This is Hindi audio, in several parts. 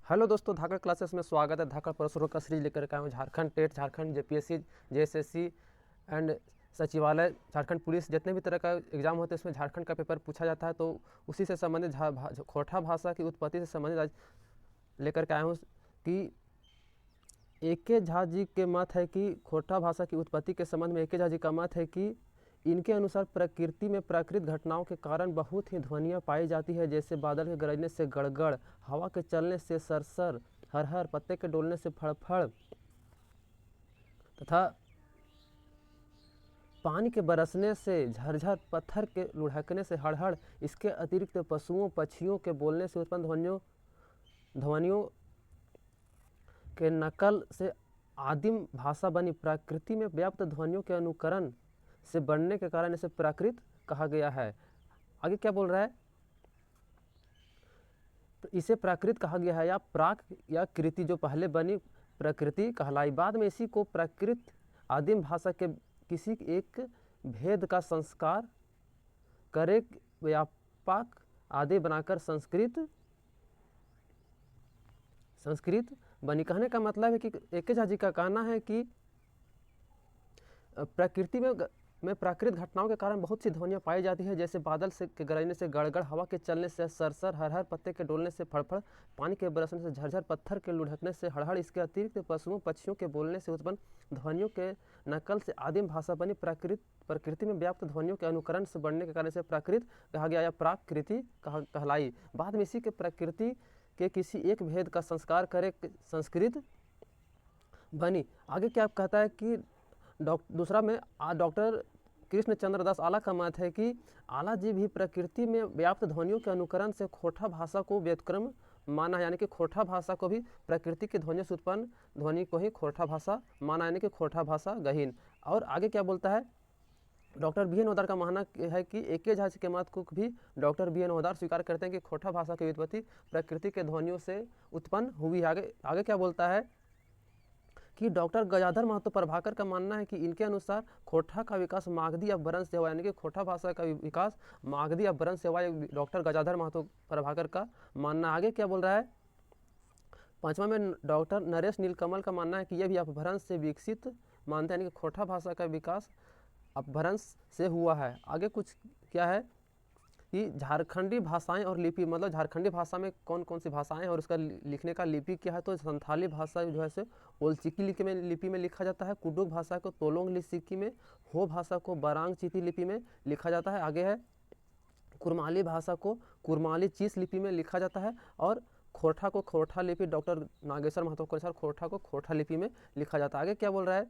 हेलो दोस्तों, धाकड़ क्लासेस में स्वागत है। धाकड़ परसों का सीरीज लेकर के आए हूँ। Jharkhand TET, Jharkhand JPSC, JSSC and सचिवालय, झारखंड पुलिस, जितने भी तरह का एग्जाम होते हैं उसमें झारखंड का पेपर पूछा जाता है। तो उसी से संबंधित खोरठा भाषा की उत्पत्ति से संबंधित आज लेकर के आया हूँ कि ए के झा जी के मत है कि खोरठा भाषा की उत्पत्ति के संबंध में ए के झा जी का मत है कि इनके अनुसार प्रकृति में प्राकृतिक घटनाओं के कारण बहुत ही ध्वनियाँ पाई जाती है, जैसे बादल के गरजने से गड़गड़, हवा के चलने से सरसर, हरहर, पत्ते के डोलने से फड़फड़ तथा पानी के बरसने से झरझर, पत्थर के लुढ़कने से हड़हड़। इसके अतिरिक्त पशुओं पक्षियों के बोलने से उत्पन्न ध्वनियों के नकल से आदिम भाषा बनी। प्रकृति में व्याप्त ध्वनियों के अनुकरण से बनने के कारण इसे प्राकृत कहा गया है। आगे क्या बोल रहा है? इसे प्राकृत कहा गया है या प्राक या कृति, जो पहले बनी प्रकृति कहलाई। बाद में इसी को प्राकृत आदिम भाषा के किसी एक भेद का संस्कार करे व्यापक आदि बनाकर संस्कृत बनी। कहने का मतलब है कि ए के झा जी का कहना है कि प्रकृति में प्राकृतिक घटनाओं के कारण बहुत सी ध्वनियाँ पाई जाती है, जैसे बादल से के गरजने से गड़गड़, हवा के चलने से सरसर, हरहर, पत्ते के डोलने से फड़फड़, पानी के बरसने से झरझर, पत्थर के लुढ़कने से हड़हड़। इसके अतिरिक्त पशुओं पक्षियों के बोलने से उत्पन्न ध्वनियों के नकल से आदिम भाषा बनी। प्रकृति में व्याप्त ध्वनियों के अनुकरण से बढ़ने के कारण से प्राकृत कहा गया या प्राकृति कहलाई। बाद में इसी के प्रकृति के किसी एक भेद का संस्कार करे संस्कृत बनी। आगे क्या कहता है कि दूसरा में डॉक्टर कृष्ण चंद्र दास आला का मत है कि आला जी भी प्रकृति में व्याप्त ध्वनियों के अनुकरण से खोरठा भाषा को व्युत्क्रम माना है, यानी कि खोरठा भाषा को भी प्रकृति की ध्वनियों से उत्पन्न ध्वनि को ही खोरठा भाषा माना, यानी कि खोरठा भाषा गहीन। और आगे क्या बोलता है? डॉक्टर बी एन ओदार का मानना है कि ए के झा के मत को भी डॉक्टर बी एन ओदार स्वीकार करते हैं कि खोरठा भाषा की उत्पत्ति प्रकृति के ध्वनियों से उत्पन्न हुई है। आगे क्या बोलता है कि डॉक्टर गजाधर महतो प्रभाकर का मानना है कि इनके अनुसार खोरठा का विकास मागधी अपभ्रंश से हुआ, यानी कि खोरठा भाषा का विकास मागधी अपभ्रंश से हुआ। डॉक्टर गजाधर महतो प्रभाकर का मानना। आगे क्या बोल रहा है? पांचवा में डॉक्टर नरेश नीलकमल का मानना है कि यह भी अपभ्रंश से विकसित मानते हैं, यानी कि खोरठा भाषा का विकास अपभ्रंश से हुआ है। आगे कुछ क्या है कि झारखंडी भाषाएं और लिपि, मतलब झारखंडी भाषा में कौन कौन सी भाषाएं हैं और उसका लिखने का लिपि क्या है। तो संथाली भाषा जो है से ओलचिकी लिपि में लिखा जाता है, कुडुक भाषा को तोलोंग लिपि में, हो भाषा को बरांग चीती लिपि में लिखा जाता है। आगे है कुरमाली भाषा को कुरमाली चीस लिपि में लिखा जाता है, और खोरठा को खोरठा लिपि, डॉक्टर नागेश्वर महतो के अनुसार खोरठा को खोरठा लिपि में लिखा जाता है। आगे क्या बोल रहा है?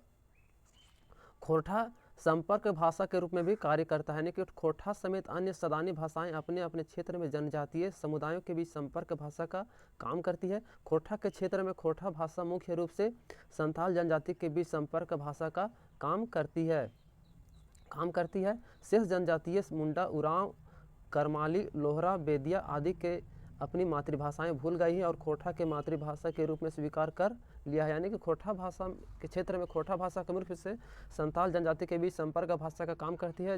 खोरठा संपर्क भाषा के रूप में भी कार्य करता है, यानी कि खोरठा समेत अन्य सदानी भाषाएं अपने अपने क्षेत्र में जनजातीय समुदायों के बीच संपर्क भाषा का काम करती है। खोरठा के क्षेत्र में खोरठा भाषा मुख्य रूप से संथाल जनजाति के बीच संपर्क भाषा का काम करती है। शेष जनजातीय मुंडा, उरांव, करमाली, लोहरा, बेदिया आदि के अपनी मातृभाषाएं भूल गई हैं और खोरठा के मातृभाषा के रूप में स्वीकार कर लिया है, यानी कि खोरठा भाषा के क्षेत्र में खोरठा भाषा के मुख्य से संथाल जनजाति के बीच संपर्क भाषा का काम करती है,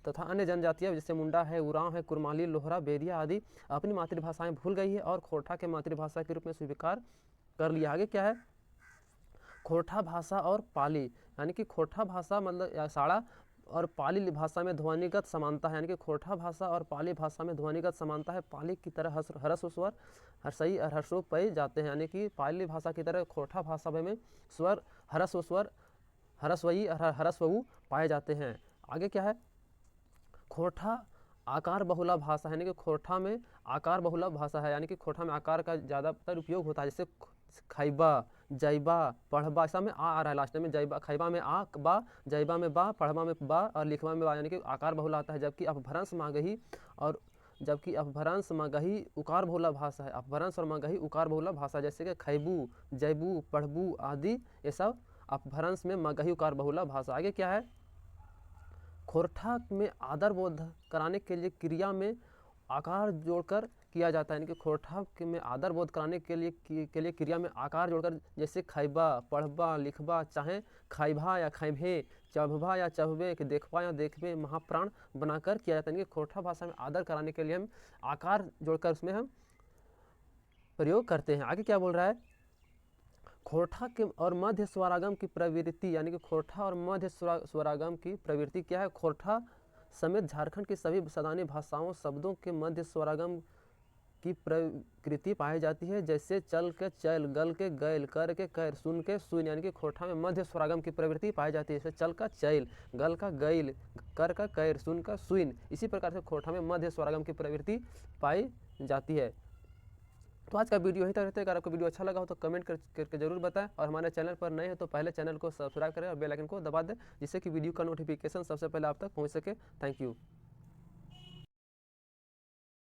तथा अन्य जनजातियाँ जैसे मुंडा है, उरांव है, कुरमाली, लोहरा, बेदिया आदि अपनी मातृभाषाएं भूल गई है और खोरठा के मातृभाषा के रूप में स्वीकार कर लिया। आगे क्या है? खोरठा भाषा और पाली, यानी कि खोरठा भाषा मतलब साड़ा और पाली भाषा में ध्वनिगत समानता है, यानी कि खोरठा भाषा और पाली भाषा में ध्वनिगत समानता है। पाली की तरह हरस्व स्वर हर्षई और हर्षो पाए जाते हैं, यानी कि पाली भाषा की तरह खोरठा भाषा में स्वर हरस्व स्वर हरस्वई और हरस्वऊ पाए जाते हैं। आगे क्या है? खोरठा आकार बहुला भाषा है, यानी कि खोरठा में आकार बहुला भाषा है, यानी कि खोरठा में आकार का ज़्यादातर उपयोग होता है, जैसे खैबा, जैबा, पढ़बा, ऐसा में आ रहा है लास्ट में। जैबा, खैबा में आ बा, जैबा में बा, पढ़बा में बा और लिखबा में बा, यानी कि आकार बहुला आता है। जबकि अपभ्रंश मगही उकार बहुला भाषा है। अपभ्रंश और मगही उकार बहुला भाषा, जैसे कि खैबू, जैबू, पढ़बू आदि ये सब अपभ्रंश में मगही उकार बहुला भाषा। आगे क्या है? खोरठा में आदर बोध कराने के लिए क्रिया में आकार जोड़कर किया जाता है, यानी कि खोरठा में आदर बोध कराने के लिए क्रिया में आकार जोड़कर, जैसे खैबा, पढ़बा, लिखबा, चाहे खैभा या खैभे, चढ़बा या चढ़बे, देखबा या देखबे महाप्राण बनाकर किया जाता है। यानी कि खोरठा भाषा में आदर कराने के लिए हम आकार जोड़कर उसमें हम प्रयोग करते हैं। आगे क्या बोल रहा है, खोरठा के और मध्य स्वरागम की प्रवृत्ति, यानी कि खोरठा और मध्य स्वरागम की प्रवृत्ति क्या है। खोरठा समेत झारखंड की सभी सदानी भाषाओं शब्दों के मध्य स्वरागम की प्रकृति पाई जाती है, जैसे चल के चल, गल के गैल, कर के कैर, सुन के सुन, यानी कि खोरठा में मध्य स्वरागम की प्रवृत्ति पाई जाती है, जैसे चल का चैल, गल का गैल, कर का कैर, सुन का सुन। इसी प्रकार से खोरठा में मध्य स्वरागम की प्रवृत्ति पाई जाती है। तो आज का वीडियो यहीं तक रहता है। अगर आपको वीडियो अच्छा लगा हो तो कमेंट करके जरूर बताएं, और हमारे चैनल पर नए हैं तो पहले चैनल को सब्सक्राइब करें और बेल आइकन को दबा दें, जिससे कि वीडियो का नोटिफिकेशन सबसे पहले आप तक पहुंच सके। Thank you.